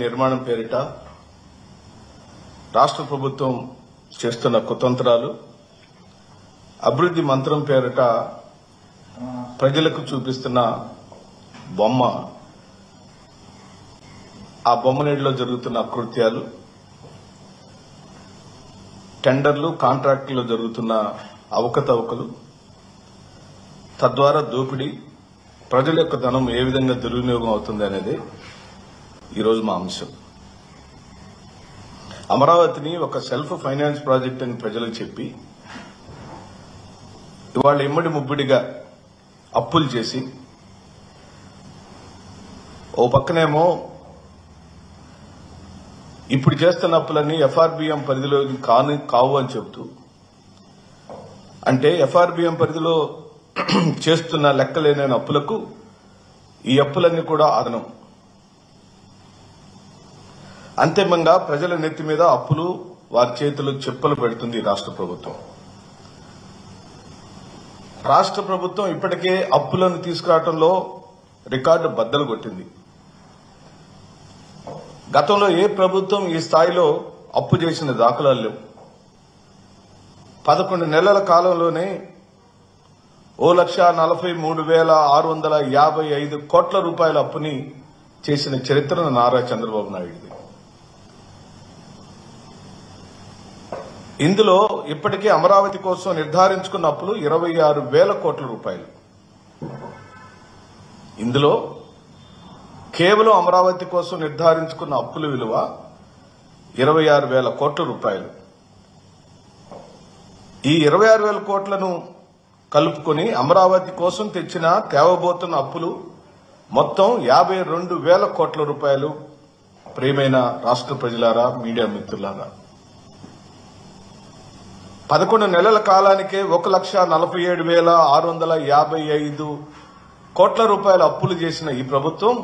నిర్మాణం పేరిట రాష్ట్ర ప్రభుత్వం చేస్తున్న కుతంత్రాలు, అభివృద్ధి మంత్రం పేరిట ప్రజలకు చూపిస్తున్న బొమ్మ, ఆ బొమ్మ నీటిలో జరుగుతున్న అకృత్యాలు, టెండర్లు, కాంట్రాక్టుల్లో జరుగుతున్న అవకతవకలు, తద్వారా దోపిడీ, ప్రజల యొక్క ధనం ఏ విధంగా దుర్వినియోగం అవుతుంది అనేది ఈరోజు మా అంశం. అమరావతిని ఒక సెల్ఫ్ ఫైనాన్స్ ప్రాజెక్ట్ అని ప్రజలకు చెప్పి ఇవాళ ఇమ్మడి ముబ్బడిగా అప్పులు చేసి, ఓ పక్కనేమో ఇప్పుడు చేస్తున్న అప్పులన్నీ ఎఫ్ఆర్బిఎం పరిధిలో కావు అని చెబుతూ, అంటే ఎఫ్ఆర్బిఎం పరిధిలో చేస్తున్న లెక్కలేని అప్పులకు ఈ అప్పులన్నీ కూడా అదనం. అంతిమంగా ప్రజల నెత్తి మీద అప్పులు, వారి చేతులు చెప్పులు పెడుతుంది రాష్ట్ర ప్రభుత్వం. రాష్ట్ర ప్రభుత్వం ఇప్పటికే అప్పులను తీసుకురావడంలో రికార్డు బద్దలు కొట్టింది. గతంలో ఏ ప్రభుత్వం ఈ స్థాయిలో అప్పు చేసిన దాఖలాలు లేవు. 11 నెలల కాలంలోనే 1,43,655 కోట్ల రూపాయల అప్పుని చేసిన చరిత్ర నారా చంద్రబాబు నాయుడుది. ఇందులో ఇప్పటికే అమరావతి కోసం నిర్ధారించుకున్న అప్పులు 26,000 కోట్ల రూపాయలు. ఇందులో కేవలం అమరావతి కోసం నిర్ధారించుకున్న అప్పుల విలువ 26,000 కోట్ల రూపాయలు. ఈ 26,000 కోట్లను కలుపుకొని అమరావతి కోసం తేవబోతున్న అప్పులు మొత్తం 52,000 కోట్ల రూపాయలు. ప్రియమైన రాష్ట్ర ప్రజలారా, మీడియా మిత్రులారా, 11 నెలల కాలానికే 1,47,655 కోట్ల రూపాయల అప్పులు చేసిన ఈ ప్రభుత్వం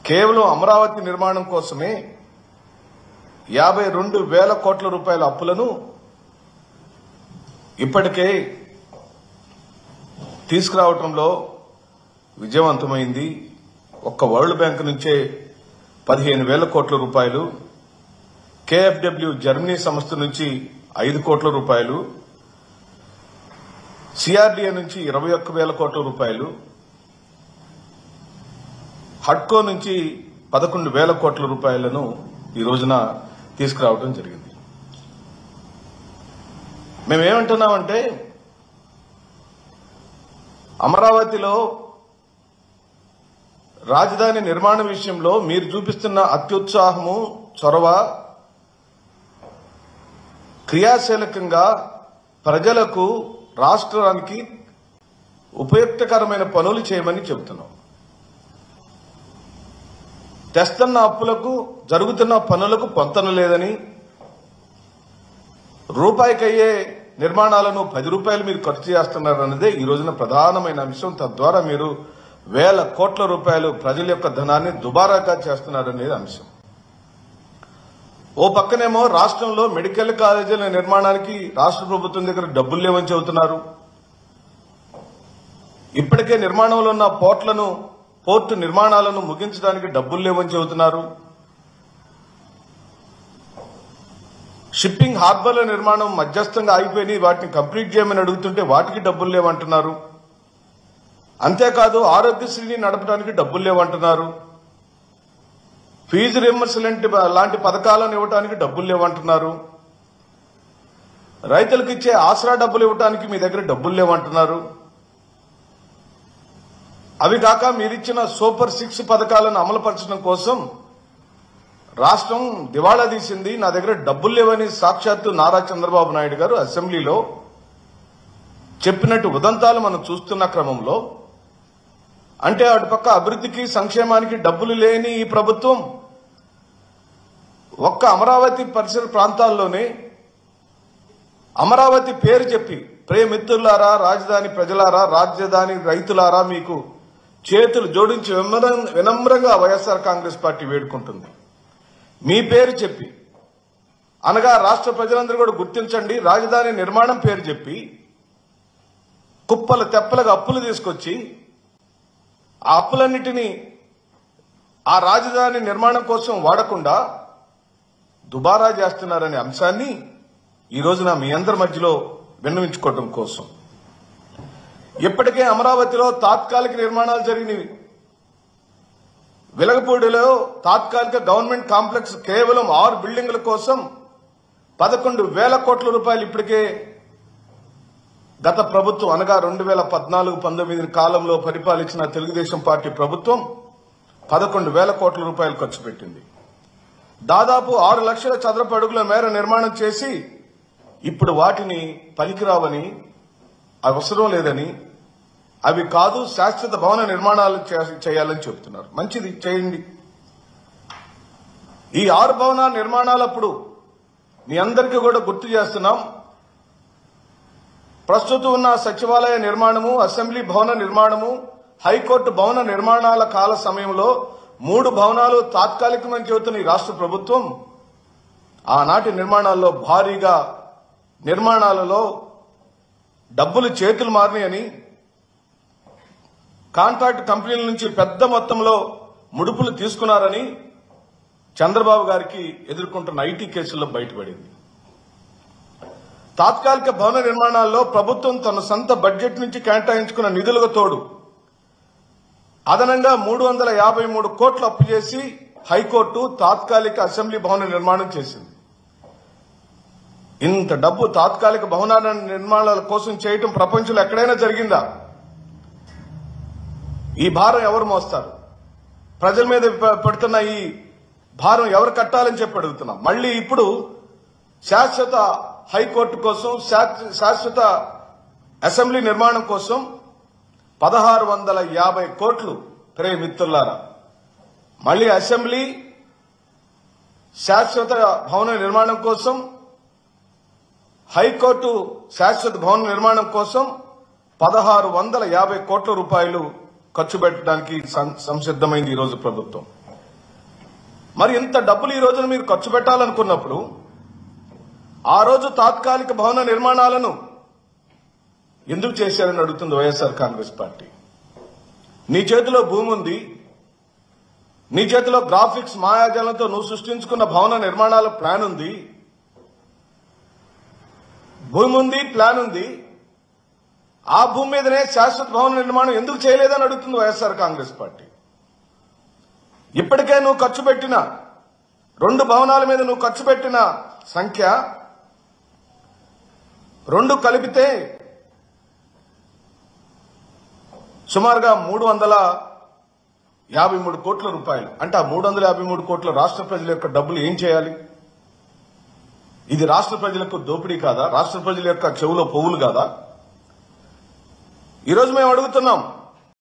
కేవలం అమరావతి నిర్మాణం కోసమే 52,000 కోట్ల రూపాయల అప్పులను ఇప్పటికే తీసుకురావడంలో విజయవంతమైంది. ఒక్క వరల్డ్ బ్యాంక్ నుంచే 15,000 కోట్ల రూపాయలు, కేఎఫ్డబ్ల్యూ జర్మనీ సంస్థ నుంచి 5 కోట్ల రూపాయలు, సిఆర్డీఏ నుంచి 21,000 కోట్ల రూపాయలు, హడ్కో నుంచి 11,000 కోట్ల రూపాయలను ఈ రోజున తీసుకురావడం జరిగింది. మేమేమంటున్నామంటే, అమరావతిలో రాజధాని నిర్మాణ విషయంలో మీరు చూపిస్తున్న అత్యుత్సాహము, చొరవ క్రియాశీలకంగా ప్రజలకు, రాష్ట్రానికి ఉపయుక్తకరమైన పనులు చేయమని చెబుతున్నాం. తెస్తున్న అప్పులకు, జరుగుతున్న పనులకు పొంతన లేదని, రూపాయికయ్యే నిర్మాణాలను 10 రూపాయలు మీరు ఖర్చు చేస్తున్నారన్నదే ఈ రోజున ప్రధానమైన అంశం. తద్వారా మీరు 1,000 కోట్ల రూపాయలు ప్రజల యొక్క ధనాన్ని దుబారాగా చేస్తున్నారనేది అంశం. ఓ పక్కనేమో రాష్ట్రంలో మెడికల్ కాలేజీల నిర్మాణానికి రాష్ట్ర ప్రభుత్వం దగ్గర డబ్బులు లేవని చెబుతున్నారు. ఇప్పటికే నిర్మాణంలో ఉన్న పోర్టు నిర్మాణాలను ముగించడానికి డబ్బులు లేవని చెబుతున్నారు. షిప్పింగ్ హార్బర్ల నిర్మాణం మధ్యస్థంగా ఆగిపోయి వాటిని కంప్లీట్ చేయమని అడుగుతుంటే వాటికి డబ్బులు లేవంటున్నారు. అంతేకాదు ఆరోగ్యశ్రీని నడపడానికి డబ్బులు లేవంటున్నారు. ఫీజు రియంబర్స్మెంట్ లాంటి పథకాలను ఇవ్వడానికి డబ్బులు లేవంటున్నారు. రైతులకు ఇచ్చే ఆసరా డబ్బులు ఇవ్వడానికి మీ దగ్గర డబ్బులు లేవంటున్నారు. అవి కాక మీరిచ్చిన సూపర్ 6 పథకాలను అమలుపరచడం కోసం రాష్ట్రం దివాళా తీసింది. నా దగ్గర డబ్బులు లేవని సాక్షాత్తు నారా చంద్రబాబు నాయుడు గారు అసెంబ్లీలో చెప్పినట్టు ఉదంతాలు మనం చూస్తున్న క్రమంలో, అంటే అటుపక్క అభివృద్ధికి, సంక్షేమానికి డబ్బులు లేని ఈ ప్రభుత్వం ఒక్క అమరావతి పరిసర ప్రాంతాల్లోనే అమరావతి పేరు చెప్పి, ప్రియమిత్రులారా, రాజధాని ప్రజలారా, రాజధాని రైతులారా, మీకు చేతులు జోడించి వినమ్రంగా వైఎస్ఆర్ కాంగ్రెస్ పార్టీ వేడుకుంటుంది. మీ పేరు చెప్పి, అనగా రాష్ట్ర ప్రజలందరూ కూడా గుర్తించండి, రాజధాని నిర్మాణం పేరు చెప్పి కుప్పలు తెప్పలుగా అప్పులు తీసుకొచ్చి ఆ అప్పులన్నిటినీ ఆ రాజధాని నిర్మాణం కోసం వాడకుండా దుబారా చేస్తున్నారనే అంశాన్ని ఈ రోజున మీ అందరి మధ్యలో విన్నవించుకోవడం కోసం. ఇప్పటికే అమరావతిలో తాత్కాలిక నిర్మాణాలు జరిగినవి. వెలగపూడిలో తాత్కాలిక గవర్నమెంట్ కాంప్లెక్స్ కేవలం 6 బిల్డింగుల కోసం 11,000 కోట్ల రూపాయలు ఇప్పటికే గత ప్రభుత్వం అనగా 2014-19 కాలంలో పరిపాలించిన తెలుగుదేశం పార్టీ ప్రభుత్వం 11,000 కోట్ల రూపాయలు ఖర్చు పెట్టింది. దాదాపు 6 లక్షల చదరపు అడుగుల మేర నిర్మాణం చేసి ఇప్పుడు వాటిని పనికిరావని, అవసరం లేదని, అవి కాదు శాశ్వత భవన నిర్మాణాలు చేయాలని చెబుతున్నారు. మంచిది, చేయండి. ఈ 6 భవన నిర్మాణాలప్పుడు మీ అందరికీ కూడా గుర్తు చేస్తున్నాం, ప్రస్తుతం ఉన్న సచివాలయ నిర్మాణము, అసెంబ్లీ భవన నిర్మాణము, హైకోర్టు భవన నిర్మాణాల కాల సమయంలో 3 భవనాలు తాత్కాలికమని చెబుతున్న ఈ రాష్ట్ర ప్రభుత్వం ఆనాటి నిర్మాణాల్లో భారీగా నిర్మాణాలలో డబ్బులు చేతులు మారినాయని, కాంట్రాక్ట్ కంపెనీల నుంచి పెద్ద మొత్తంలో ముడుపులు తీసుకున్నారని చంద్రబాబు గారికి ఎదుర్కొంటున్న ఐటీ కేసుల్లో బయటపడింది. తాత్కాలిక భవన నిర్మాణాల్లో ప్రభుత్వం తన సొంత బడ్జెట్ నుంచి కేటాయించుకున్న నిధులకు తోడు అదనంగా 353 కోట్లు అప్పు చేసి హైకోర్టు తాత్కాలిక అసెంబ్లీ భవన నిర్మాణం చేసింది. ఇంత డబ్బు తాత్కాలిక భవనాల నిర్మాణాల కోసం చేయటం ప్రపంచంలో ఎక్కడైనా జరిగిందా? ఈ భారం ఎవరు మోస్తారు? ప్రజల మీద పడుతున్న ఈ భారం ఎవరు కట్టాలని చెప్పి అడుగుతున్నాం. మళ్లీ ఇప్పుడు శాశ్వత హైకోర్టు కోసం, శాశ్వత అసెంబ్లీ నిర్మాణం కోసం 1650 కోట్లు. మిత్రులారా, మళ్లీ అసెంబ్లీ శాశ్వత భవన నిర్మాణం కోసం, హైకోర్టు శాశ్వత భవన నిర్మాణం కోసం 1650 కోట్ల రూపాయలు ఖర్చు పెట్టడానికి సంసిద్దమైంది ఈ రోజు ప్రభుత్వం. మరి ఇంత డబ్బులు ఈ రోజున మీరు ఖర్చు పెట్టాలనుకున్నప్పుడు ఆ రోజు తాత్కాలిక భవన నిర్మాణాలను ఎందుకు చేశారని అడుగుతుంది వైఎస్ఆర్ కాంగ్రెస్ పార్టీ. నీ చేతిలో భూమి ఉంది, నీ చేతిలో గ్రాఫిక్స్ మాయాజాలంతో నువ్వు సృష్టించుకున్న భవన నిర్మాణాల ప్లాన్ ఉంది, భూమి ఉంది, ప్లాన్ ఉంది. ఆ భూమి మీదనే శాశ్వత భవన నిర్మాణం ఎందుకు చేయలేదని అడుగుతుంది వైఎస్ఆర్ కాంగ్రెస్ పార్టీ. ఇప్పటికే నువ్వు ఖర్చు పెట్టిన 2 భవనాల మీద నువ్వు ఖర్చు పెట్టిన సంఖ్య 2 కలిపితే సుమారుగా 353 కోట్ల రూపాయలు. అంటే ఆ 353 కోట్ల రాష్ట్ర ప్రజల యొక్క డబ్బులు ఏం చేయాలి? ఇది రాష్ట్ర ప్రజలకు దోపిడీ కాదా? రాష్ట్ర ప్రజల యొక్క చెవులో పువ్వులు కాదా? ఈరోజు మేము అడుగుతున్నాం,